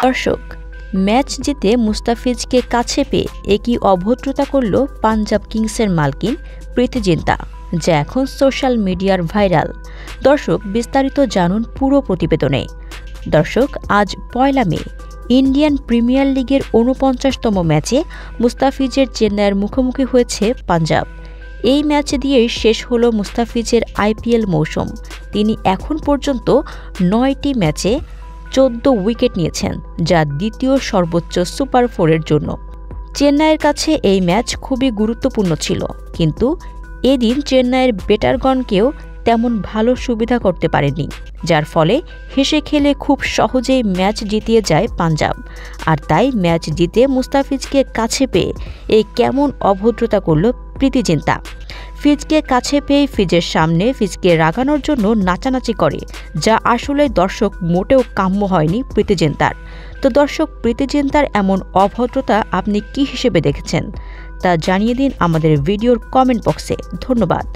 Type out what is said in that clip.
দর্শক, ম্যাচ জিতে মুস্তাফিজকে কাছে পেয়ে একই অভদ্রতা করল পাঞ্জাব কিংসের মালকিন প্রীতি জিন্তা, যা এখন সোশ্যাল মিডিয়ার ভাইরাল। দর্শক, বিস্তারিত জানুন পুরো প্রতিবেদনে। দর্শক, আজ 1 মে ইন্ডিয়ান প্রিমিয়ার লিগের ৪৯তম ম্যাচে মুস্তাফিজের চেন্নাইয়ের মুখোমুখি হয়েছে পাঞ্জাব। এই ম্যাচ দিয়েই শেষ হলো মুস্তাফিজের আইপিএল মৌসুম। তিনি এখন পর্যন্ত ৯টি ম্যাচে ১৪ উইকেট নিয়েছেন, যা দ্বিতীয় সর্বোচ্চ সুপার 4-এর জন্য। চেন্নাইয়ের কাছে এই ম্যাচ খুবই গুরুত্বপূর্ণ ছিল, কিন্তু এদিন চেন্নাইয়ের ব্যাটারগণকেও তেমন ভালো সুবিধা করতে পারেনি, যার ফলে হেসে খেলে খুব সহজেই ম্যাচ জিতিয়ে যায় পাঞ্জাব। আর তাই ম্যাচ জিতে মুস্তাফিজকে কাছে পেয়ে এই কেমন অভদ্রতা করল প্রীতি জিন্তা। ফিজকে কাছে পেয়ে ফিজের সামনে ফিজকে রাগানোর জন্য নাচানাচি করে, যা আসলে দর্শক মোটেও কাম্য হয়নি প্রীতি জিন্তার। তো দর্শক, প্রীতি জিন্তার এমন অভদ্রতা আপনি কী হিসেবে দেখেছেন তা জানিয়ে দিন আমাদের ভিডিওর কমেন্ট বক্সে। ধন্যবাদ।